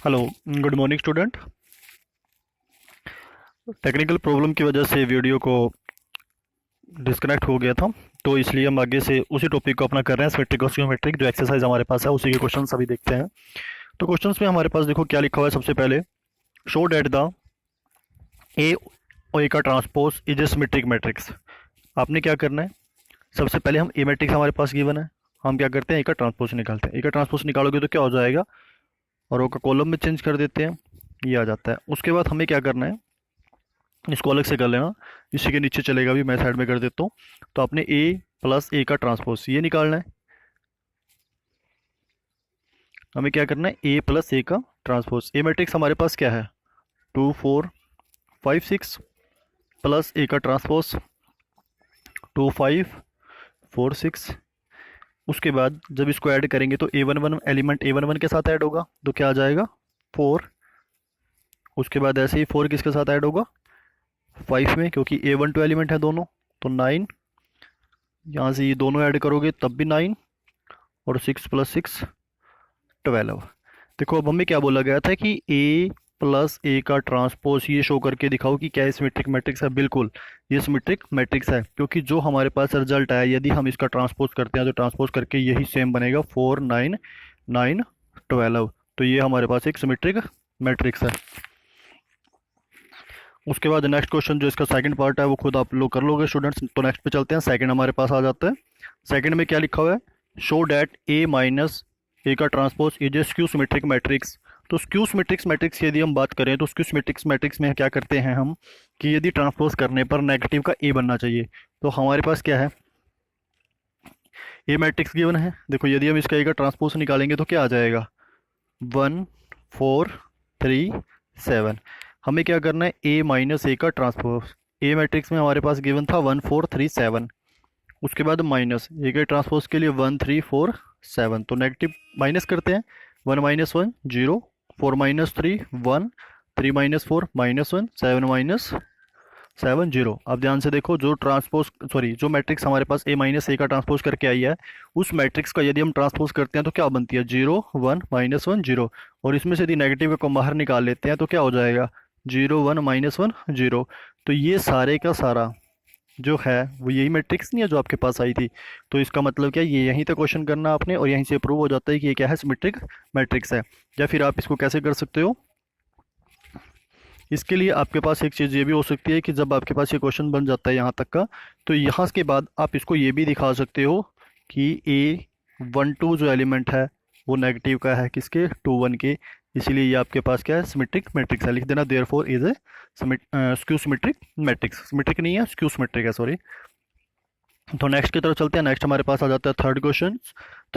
Hello. Good morning student. Technical problem की वजह से वीडियो को डिस्कनेक्ट हो गया था, तो इसलिए हम आगे से उसी टॉपिक को अपना कर रहे हैं, सिमेट्रिक और जियोमेट्रिक। जो एक्सरसाइज हमारे पास है उसी के क्वेश्चन अभी देखते हैं। तो क्वेश्चंस में हमारे पास देखो क्या लिखा हुआ है। सबसे पहले, शो डेट द ए और ए का transpose is a symmetric matrix. आपने क्या करना है, सबसे पहले हम ए मैट्रिक्स हमारे पास गिवन है, हम क्या करते हैं ए का ट्रांसपोज निकालते हैं। ए का ट्रांसपोज निकालोगे तो क्या हो जाएगा, और ओ का कॉलम में चेंज कर देते हैं, ये आ जाता है। उसके बाद हमें क्या करना है, इसको अलग से कर लेना, इसी के नीचे चलेगा भी, मैं साइड में कर देता हूँ। तो आपने ए प्लस ए का ट्रांसपोज ये निकालना है। हमें क्या करना है, ए प्लस ए का ट्रांसपोज। ए मैट्रिक्स हमारे पास क्या है, 2 4 5 6 प्लस ए का ट्रांसपोज 2 5 4 6। उसके बाद जब इसको ऐड करेंगे तो A11 एलिमेंट A11 के साथ ऐड होगा तो क्या आ जाएगा 4। उसके बाद ऐसे ही 4 किसके साथ ऐड होगा 5 में, क्योंकि A12 एलिमेंट है दोनों, तो 9। यहाँ से ये दोनों ऐड करोगे तब भी 9, और 6 + 6 12। देखो अब हमें क्या बोला गया था कि ए प्लस ए का ट्रांसपोज ये शो करके दिखाओ कि क्या सिमेट्रिक मैट्रिक्स है। बिल्कुल ये सिमेट्रिक मैट्रिक्स है, क्योंकि जो हमारे पास रिजल्ट आया यदि हम इसका ट्रांसपोज करते हैं तो ट्रांसपोज करके यही सेम बनेगा 4 9 9 12। तो ये हमारे पास एक सिमेट्रिक मैट्रिक्स है। उसके बाद नेक्स्ट क्वेश्चन जो इसका सेकंड पार्ट है वो खुद आप लोग कर लोगे स्टूडेंट्स। तो नेक्स्ट पे चलते हैं, सेकंड हमारे पास आ जाता है। सेकंड में क्या लिखा हुआ है, शो डैट ए माइनस ए का transpose is a skew symmetric matrix. तो स्क्यू सिमेट्रिक मैट्रिक्स की यदि हम बात करें तो स्क्यू सिमेट्रिक मैट्रिक्स में क्या करते हैं हम, कि यदि ट्रांसपोज करने पर नेगेटिव का ए बनना चाहिए। तो हमारे पास क्या है, ए मैट्रिक्स गिवन है। देखो यदि हम इसका ए का ट्रांसपोज निकालेंगे तो क्या आ जाएगा 1 4 3 7। हमें क्या करना है, ए माइनस ए का ट्रांसपोज। ए मैट्रिक्स में हमारे पास गिवन था 1 4 3 7। उसके बाद माइनस ए के ट्रांसपोज के लिए 1 3 4 7, तो नेगेटिव माइनस करते हैं। 1 - 1 0, 4 - 3 1, 3 - 4 -1, 7 - 7 0। अब ध्यान से देखो, जो ट्रांसपोज सॉरी जो मैट्रिक्स हमारे पास ए माइनस ए का ट्रांसपोज करके आई है, उस मैट्रिक्स का यदि हम ट्रांसपोज करते हैं तो क्या बनती है 0 1 -1 0। और इसमें से यदि नेगेटिव को बाहर निकाल लेते हैं तो क्या हो जाएगा 0 1 -1 0। तो ये सारे का सारा जो है वो यही मैट्रिक्स नहीं है जो आपके पास आई थी। तो इसका मतलब क्या, ये यहीं तक क्वेश्चन करना आपने, और यहीं से प्रूव हो जाता है कि ये क्या है सिमेट्रिक मैट्रिक्स है। या फिर आप इसको कैसे कर सकते हो, इसके लिए आपके पास एक चीज़ ये भी हो सकती है कि जब आपके पास ये क्वेश्चन बन जाता है यहाँ तक का, तो यहाँ के बाद आप इसको ये भी दिखा सकते हो कि A12 जो एलिमेंट है वो नेगेटिव का है, किसके 2 1 के। इसीलिए ये आपके पास क्या है सिमेट्रिक मैट्रिक्स है। लिख देना therefore is a skew symmetric matrix. Symmetric नहीं है, स्क्यू सिमेट्रिक है, सॉरी। तो नेक्स्ट की तरफ चलते हैं। नेक्स्ट हमारे पास आ जाता है थर्ड क्वेश्चन।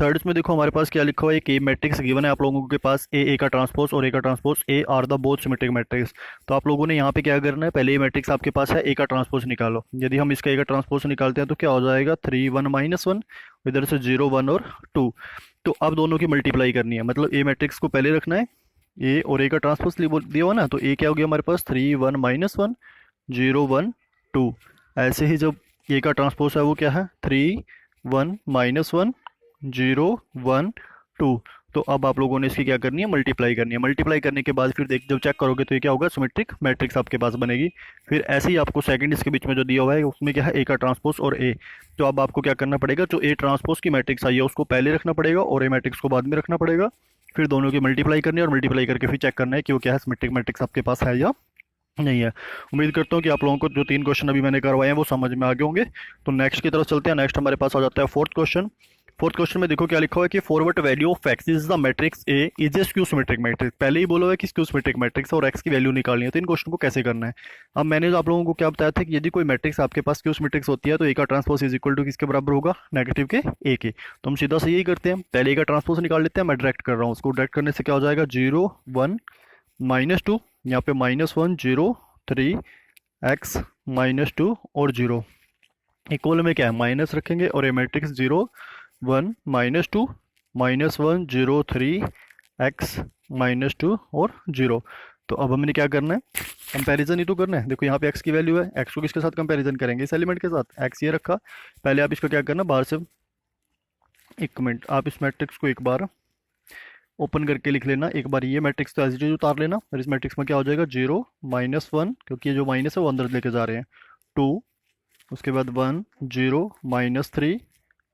थर्ड में देखो हमारे पास क्या लिखा हुआ है, एक ए मैट्रिक्स गिवन है आप लोगों के पास, ए का ट्रांसपोज और ए का transpose A R the both symmetric matrix. तो आप लोगों ने यहाँ पे क्या करना है, पहले ए मैट्रिक्स आपके पास है, ए का ट्रांसपोज निकालो। यदि हम इसका ए का ट्रांसपोज निकालते हैं तो क्या हो जाएगा 3 1 -1, इधर से 0 1 और 2। तो अब दोनों की मल्टीप्लाई करनी है, मतलब ए मैट्रिक्स को पहले रखना है, ए और ए का ट्रांसपोज दिया हुआ ना, तो ए क्या हो गया हमारे पास 3 1 -1 0 1 2। ऐसे ही जब ए का ट्रांसपोज है वो क्या है 3 1 -1 0 1 2। तो अब आप लोगों ने इसकी क्या करनी है, मल्टीप्लाई करनी है। मल्टीप्लाई करने के बाद फिर देख जब चेक करोगे तो ये क्या होगा सिमेट्रिक मैट्रिक्स आपके पास बनेगी। फिर ऐसे ही आपको सेकंड इसके बीच में जो दिया हुआ है उसमें क्या है ए का ट्रांसपोज और ए। तो अब आपको क्या करना पड़ेगा, जो ए ट्रांसपोज की मैट्रिक्स आई है उसको पहले रखना पड़ेगा और ए मैट्रिक्स को बाद में रखना पड़ेगा। फिर दोनों की मल्टीप्लाई करनी है और मल्टीप्लाई करके फिर चेक करना है कि वो क्या है सिमेट्रिक मैट्रिक्स आपके पास है या नहीं है। उम्मीद करता हूँ कि आप लोगों को जो 3 क्वेश्चन अभी मैंने करवाए हैं वो समझ में आ गए होंगे। तो नेक्स्ट की तरफ चलते हैं। नेक्स्ट हमारे पास आ जाता है फोर्थ क्वेश्चन। फोर्थ क्वेश्चन में देखो क्या लिखा हुआ है कि forward value of x is the matrix A is a skew symmetric matrix. पहले ही बोला हुआ है कि स्क्यू सिमेट्रिक मैट्रिक्स है और एक्स की वैल्यू निकालनी है। तो इन क्वेश्चन को कैसे करना है, अब मैंने आप लोगों को क्या बताया था कि यदि कोई मैट्रिक्स आपके पास स्क्यू सिमेट्रिक्स होती है तो ए का ट्रांसपोज इज इक्वल टू किसके बराबर होगा, नेगेटिव के ए के। तो हम सीधा से यही करते हैं, पहले ए का ट्रांसपोज निकाल लेते हैं। मैं डायरेक्ट कर रहा हूँ, उसको डायरेक्ट करने से क्या हो जाएगा 0 1 -2, यहाँ पे -1 0 3 x -2 और 0। इक्वल में क्या है माइनस रखेंगे और ए मैट्रिक्स 0 1 -2 -1 0 3 x -2 और 0। तो अब हमने क्या करना है, कंपैरिजन ही तो करना है। देखो यहाँ पे x की वैल्यू है, x को किसके साथ कंपैरिजन करेंगे, इस एलिमेंट के साथ। x ये रखा, पहले आप इसका क्या करना बाहर से, एक मिनट आप इस मैट्रिक्स को एक बार ओपन करके लिख लेना एक बार, ये मैट्रिक्स तो एज इट इज उतार लेना, और इस मैट्रिक्स में क्या हो जाएगा 0 -1, क्योंकि ये जो माइनस है वो अंदर लेके जा रहे हैं, 2, उसके बाद 1 0 -3,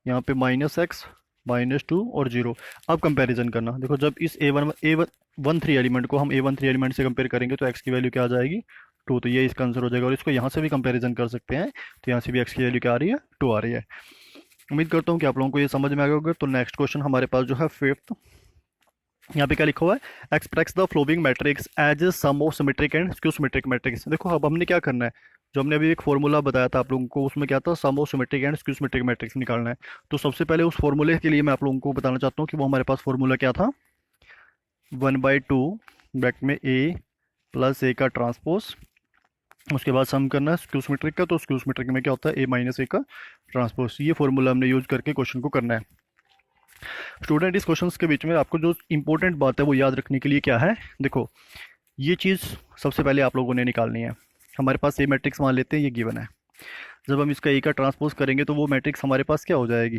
यहाँ पे -x -2 और 0। अब कंपैरिजन करना, देखो जब इस A13 एलिमेंट को हम A13 एलिमेंट से कंपेयर करेंगे तो x की वैल्यू क्या आ जाएगी 2, तो ये इसका आंसर हो जाएगा। और इसको यहाँ से भी कंपैरिजन कर सकते हैं, तो यहाँ से भी x की वैल्यू क्या आ रही है 2 आ रही है। उम्मीद करता हूँ कि आप लोगों को ये समझ में आ गया होगा। तो नेक्स्ट क्वेश्चन हमारे पास जो है फिफ्थ, यहाँ पे क्या लिखा हुआ है, express the flowing matrix as sum of symmetric and skew symmetric matrix. देखो अब हमने क्या करना है, जो हमने अभी एक फॉर्मूला बताया था आप लोगों को, उसमें क्या था, sum of symmetric and skew symmetric matrix निकालना है। तो सबसे पहले उस फॉर्मूले के लिए मैं आप लोगों को बताना चाहता हूँ कि वो हमारे पास फॉर्मूला क्या था, 1/2 ब्रैकेट में a प्लस a का ट्रांसपोज, उसके बाद सम करना है स्क्यू सिमेट्रिक का, तो स्क्यू सिमेट्रिक में क्या होता है a माइनस a का ट्रांसपोज। ये फॉर्मूला हमने यूज करके क्वेश्चन को करना है। स्टूडेंट इस क्वेश्चंस के बीच में आपको जो इंपॉर्टेंट बात है वो याद रखने के लिए क्या है, देखो ये चीज़ सबसे पहले आप लोगों ने निकालनी है। हमारे पास ए मैट्रिक्स मान लेते हैं, ये गिवन है। जब हम इसका ए का ट्रांसपोज करेंगे तो वो मैट्रिक्स हमारे पास क्या हो जाएगी,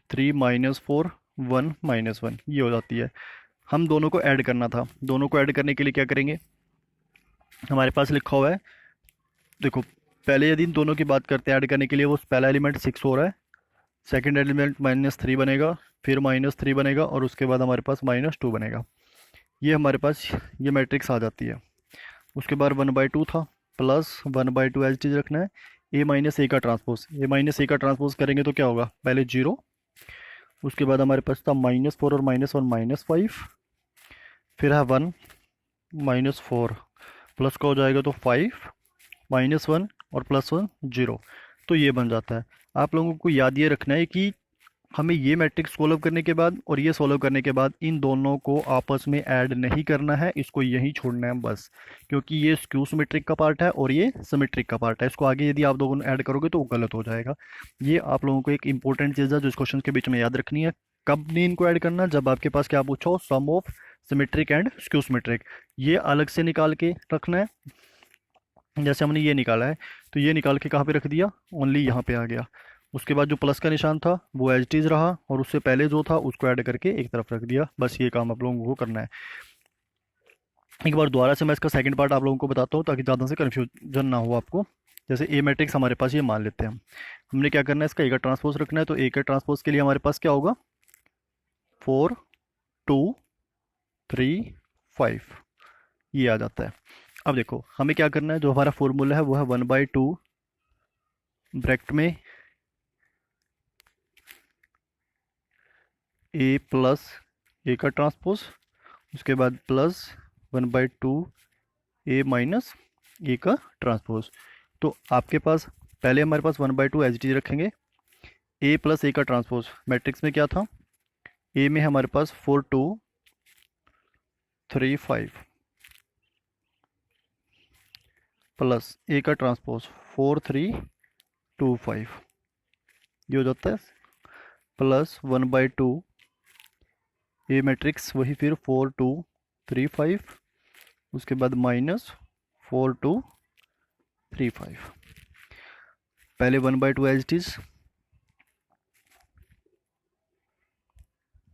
3 -4 1 -1, ये हो जाती है। हम दोनों को ऐड करना था, दोनों को ऐड करने के लिए क्या करेंगे, हमारे पास लिखा हुआ है, देखो पहले यदि इन दोनों की बात करते हैं ऐड करने के लिए, वो पहला एलिमेंट 6 हो रहा है, सेकेंड एलिमेंट -3 बनेगा, फिर -3 बनेगा, और उसके बाद हमारे पास -2 बनेगा। ये हमारे पास ये मैट्रिक्स आ जाती है। उसके बाद 1/2 था, प्लस 1/2 एज चीज रखना है, a माइनस ए का ट्रांसपोज, a माइनस ए का ट्रांसपोज करेंगे तो क्या होगा, पहले 0, उसके बाद हमारे पास था -4 और -1 -5, फिर है 1 -4, प्लस का हो जाएगा तो 5 -1 और +1 0, तो ये बन जाता है। आप लोगों को याद ये रखना है कि हमें ये मैट्रिक्स सॉल्व करने के बाद और ये सॉल्व करने के बाद इन दोनों को आपस में ऐड नहीं करना है, इसको यहीं छोड़ना है बस, क्योंकि ये स्क्यू सिमेट्रिक का पार्ट है और ये सिमेट्रिक का पार्ट है। इसको आगे यदि आप दोनों ऐड करोगे तो वो गलत हो जाएगा। ये आप लोगों को एक इंपॉर्टेंट चीज़ है जो इस क्वेश्चन के बीच में याद रखनी है। कब नहीं इनको ऐड करना, जब आपके पास क्या पूछा हो, sum of symmetric and skew symmetric, ये अलग से निकाल के रखना है। जैसे हमने ये निकाला है तो ये निकाल के कहाँ पे रख दिया, ओनली यहाँ पे आ गया। उसके बाद जो प्लस का निशान था वो एज इट इज रहा, और उससे पहले जो था उसको ऐड करके एक तरफ रख दिया। बस ये काम आप लोगों को करना है। एक बार दोबारा से मैं इसका सेकंड पार्ट आप लोगों को बताता हूँ ताकि ज़्यादा से कन्फ्यूजन ना हो आपको। जैसे ए मैट्रिक्स हमारे पास ये मान लेते हैं हमने क्या करना है, इसका ए का ट्रांसपोज रखना है, तो ए का ट्रांसपोज के लिए हमारे पास क्या होगा, 4 2 3 5, ये आ जाता है। अब देखो हमें क्या करना है, जो हमारा फॉर्मूला है वो है 1/2 ब्रैकेट में ए प्लस ए का ट्रांसपोज, उसके बाद प्लस 1/2 ए माइनस ए का ट्रांसपोज। तो आपके पास पहले हमारे पास 1/2 एच डी रखेंगे, ए प्लस ए का ट्रांसपोज मैट्रिक्स में क्या था, ए में हमारे पास 4 2 3 5 प्लस ए का ट्रांसपोज 4 3 2 5, ये हो जाता है, प्लस 1/2 ए मैट्रिक्स वही फिर 4 2 3 5, उसके बाद -4 2 3 5, पहले 1/2 एज इट इज,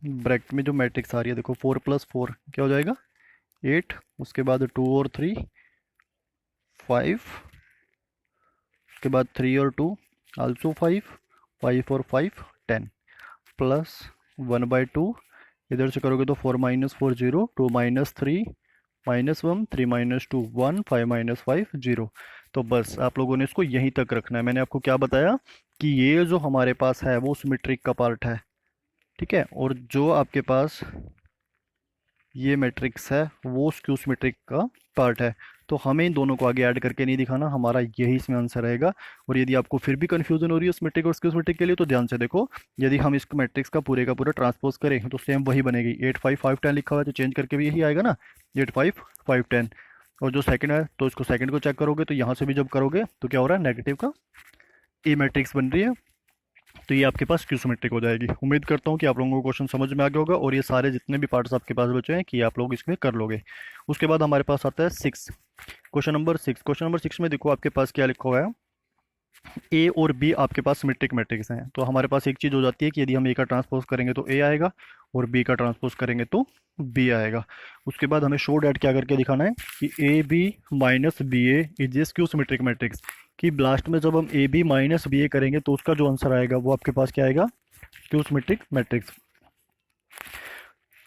ब्रैकेट में जो मैट्रिक्स आ रही है देखो 4 + 4 क्या हो जाएगा 8, उसके बाद 2 और 3 5, उसके बाद 3 और 2 आल्सो 5, 5 और 5 10, प्लस 1/2 इधर से करोगे तो 4 - 4 0, 2 - 3 -1, 3 - 2 1, 5 - 5 0। तो बस आप लोगों ने इसको यहीं तक रखना है। मैंने आपको क्या बताया कि ये जो हमारे पास है वो सिमेट्रिक का पार्ट है, ठीक है, और जो आपके पास ये मैट्रिक्स है वो स्क्यू सिमेट्रिक का पार्ट है। तो हमें इन दोनों को आगे ऐड करके नहीं दिखाना, हमारा यही इसमें आंसर रहेगा। और यदि आपको फिर भी कंफ्यूजन हो रही है सिमेट्रिक और स्क्यू सिमेट्रिक के लिए, तो ध्यान से देखो, यदि हम इस मैट्रिक्स का पूरे का पूरा ट्रांसपोज करें तो सेम वही बनेगी। 8 5 5 10 लिखा हुआ है तो चेंज करके भी यही आएगा ना, 8 5 5 10। और जो सेकंड है तो इसको सेकंड को चेक करोगे तो यहाँ से भी जब करोगे तो क्या हो रहा है, नेगेटिव का ए मैट्रिक्स बन रही है, तो ये आपके पास क्यू सिमेट्रिक हो जाएगी। उम्मीद करता हूँ कि आप लोगों को क्वेश्चन समझ में आ गया होगा, और ये सारे जितने भी पार्ट्स आपके पास बचे हैं कि आप लोग इसमें कर लोगे। उसके बाद हमारे पास आता है 6, क्वेश्चन नंबर 6। क्वेश्चन नंबर 6 में देखो आपके पास क्या लिखा हुआ है, ए और बी आपके पास सिमेट्रिक मैट्रिक्स हैं, तो हमारे पास एक चीज़ हो जाती है कि यदि हम ए का ट्रांसपोज करेंगे तो ए आएगा और बी का ट्रांसपोज करेंगे तो बी आएगा। उसके बाद हमें शो डैट क्या करके दिखाना है कि A B minus B A is a skew symmetric matrix, कि लास्ट में जब हम A B minus B A करेंगे तो उसका जो आंसर आएगा वो आपके पास क्या आएगा, स्क्यू सिमेट्रिक मैट्रिक्स।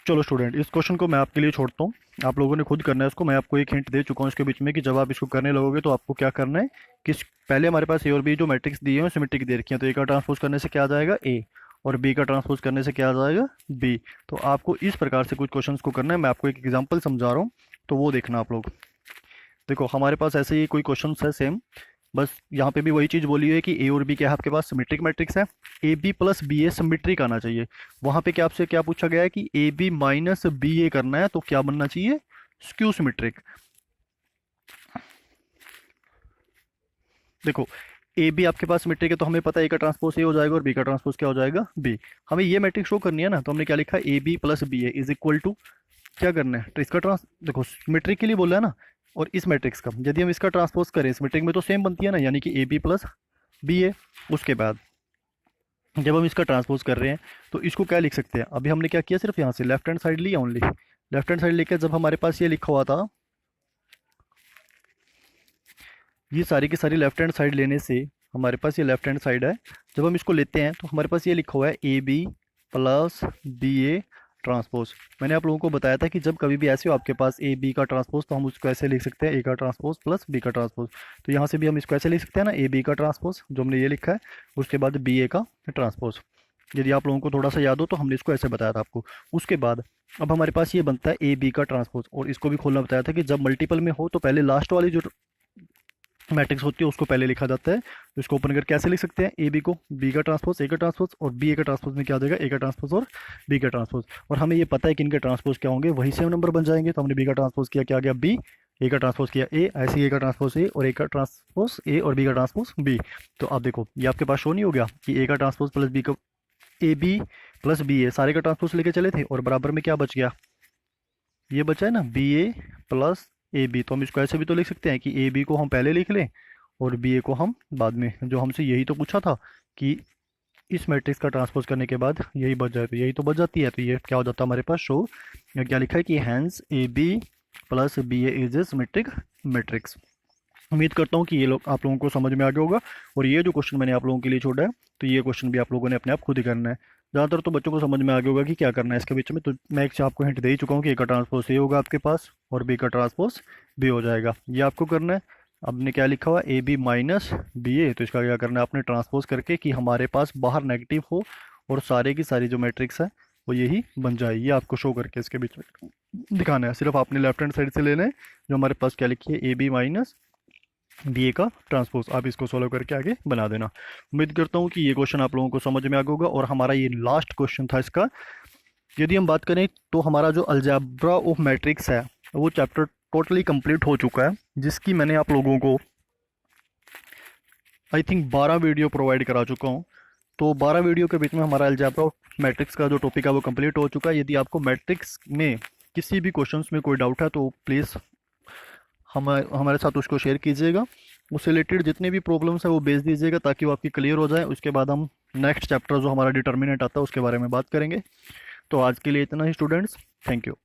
चलो स्टूडेंट, इस क्वेश्चन को मैं आपके लिए छोड़ता हूँ, आप लोगों ने खुद करना है इसको। मैं आपको एक हिंट दे चुका हूँ इसके बीच में कि जब आप इसको करने लगोगे तो आपको क्या करना है कि पहले हमारे पास ए और बी जो मैट्रिक्स दिए हैं सिमेट्रिक दे रखी है, तो ए का ट्रांसपोज करने से क्या आ जाएगा ए, और बी का ट्रांसपोज करने से क्या आ जाएगा बी। तो आपको इस प्रकार से कुछ क्वेश्चन को करना है। मैं आपको एक एग्जाम्पल समझा रहा हूँ, तो वो देखना आप लोग। देखो हमारे पास ऐसे ही कोई क्वेश्चन है सेम, बस यहाँ पे भी वही चीज़ बोली है कि ए और बी क्या है आपके पास सिमेट्रिक मैट्रिक्स है, A B plus B A symmetric आना चाहिए। वहाँ पे क्या आपसे क्या पूछा गया है कि ए बी माइनस बी ए करना है, तो क्या बनना चाहिए, स्क्यू सिमेट्रिक। देखो ए बी आपके पास सिमेट्रिक है तो हमें पता है ए का ट्रांसपोज ए हो जाएगा और बी का ट्रांसपोज क्या हो जाएगा बी। हमें ये मैट्रिक्स शो करनी है ना, तो हमने क्या लिखा A B plus B A is equal to क्या करना है, तो इसका देखो सिमेट्रिक के लिए बोला है ना, और इस मैट्रिक्स का यदि हम इसका ट्रांसपोज करें सिमेट्रिक में तो सेम बनती है ना, यानी कि ए बी प्लस बी ए। उसके बाद जब हम इसका ट्रांसपोज कर रहे हैं तो इसको क्या लिख सकते हैं, अभी हमने क्या किया सिर्फ यहाँ से लेफ्ट हैंड साइड ली ओनली, लेफ्ट हैंड साइड लेकर जब हमारे पास ये लिखा हुआ था, ये सारी की सारी लेफ्ट हैंड साइड लेने से हमारे पास ये लेफ्ट हैंड साइड है, जब हम इसको लेते हैं तो हमारे पास ये लिखा हुआ है A B plus B A transpose. मैंने आप लोगों को बताया था कि जब कभी भी ऐसे हो आपके पास ए बी का ट्रांसपोज तो हम उसको ऐसे लिख सकते हैं ए का ट्रांसपोज प्लस बी का ट्रांसपोज। तो यहाँ से भी हम इसको ऐसे लिख सकते हैं ना, ए बी का ट्रांसपोज जो हमने ये लिखा है, उसके बाद बी ए का ट्रांसपोज। यदि आप लोगों को थोड़ा सा याद हो तो हमने इसको ऐसे बताया था आपको। उसके बाद अब हमारे पास ये बनता है ए बी का ट्रांसपोज, और इसको भी खोलना बताया था कि जब मल्टीपल में हो तो पहले लास्ट वाली जो मैट्रिक्स होती है उसको पहले लिखा जाता है। तो इसको ओपन करके कैसे लिख सकते हैं, ए बी को बी का ट्रांसपोज ए का ट्रांसपोज, और बी ए का ट्रांसपोज में क्या आ जाएगा ए का ट्रांसपोज और बी का ट्रांसपोज। और हमें ये पता है कि इनके ट्रांसपोज क्या होंगे, वही सेम नंबर बन जाएंगे। तो हमने बी का ट्रांसपोज किया, क्या आ गया बी, ए का ट्रांसपोज किया ए, ऐसे ए का ट्रांसपोज ए और ए का ट्रांसपोज ए और बी का ट्रांसपोज बी। तो आप देखो ये आपके पास शो नहीं हो गया कि ए का ट्रांसपोज प्लस बी का ए बी प्लस बी ए सारे का ट्रांसपोज लेके चले थे, और बराबर में क्या बच गया, ये बचा है ना B A plus A B. तो हम इसको ऐसे भी तो लिख सकते हैं कि ए बी को हम पहले लिख लें और बी ए को हम बाद में, जो हमसे यही तो पूछा था कि इस मैट्रिक्स का ट्रांसपोज करने के बाद यही बच जाए, तो यही तो बच जाती है। तो ये क्या हो जाता है हमारे पास शो, क्या लिखा है कि hence A B plus B A is a symmetric matrix. उम्मीद करता हूँ कि ये लोग आप लोगों को समझ में आ गया होगा, और ये जो क्वेश्चन मैंने आप लोगों के लिए छोड़ा है तो ये क्वेश्चन भी आप लोगों ने अपने आप खुद ही करना है। ज़्यादातर तो बच्चों को समझ में आ गया होगा कि क्या करना है इसके बीच में। तो मैं एक आपको हिंट दे ही चुका हूँ कि ए का ट्रांसपोज ए होगा आपके पास और बी का ट्रांसपोज बी हो जाएगा, ये आपको करना है। अब ने क्या लिखा हुआ ए बी माइनस बी ए, तो इसका क्या करना है आपने ट्रांसपोज करके कि हमारे पास बाहर नेगेटिव हो और सारे की सारी जो मैट्रिक्स है वो यही बन जाए, ये आपको शो करके इसके बीच में दिखाना है। सिर्फ आपने लेफ्ट हैंड साइड से लेना है जो हमारे पास क्या लिखी है ए बी माइनस बी ए का ट्रांसपोज, आप इसको सॉल्व करके आगे बना देना। उम्मीद करता हूँ कि ये क्वेश्चन आप लोगों को समझ में आ गया होगा। और हमारा ये लास्ट क्वेश्चन था इसका। यदि हम बात करें तो हमारा जो अलजेब्रा ऑफ मैट्रिक्स है वो चैप्टर टोटली कंप्लीट हो चुका है, जिसकी मैंने आप लोगों को आई थिंक 12 वीडियो प्रोवाइड करा चुका हूँ। तो 12 वीडियो के बीच में हमारा अलजेब्रा ऑफ मैट्रिक्स का जो टॉपिक है वो कंप्लीट हो चुका है। यदि आपको मैट्रिक्स में किसी भी क्वेश्चंस में कोई डाउट है तो प्लीज़ हमारे साथ उसको शेयर कीजिएगा। उससे रिलेटेड जितने भी प्रॉब्लम्स है वो भेज दीजिएगा ताकि वो आपकी क्लियर हो जाए। उसके बाद हम नेक्स्ट चैप्टर जो हमारा डिटर्मिनेंट आता है उसके बारे में बात करेंगे। तो आज के लिए इतना ही स्टूडेंट्स, थैंक यू।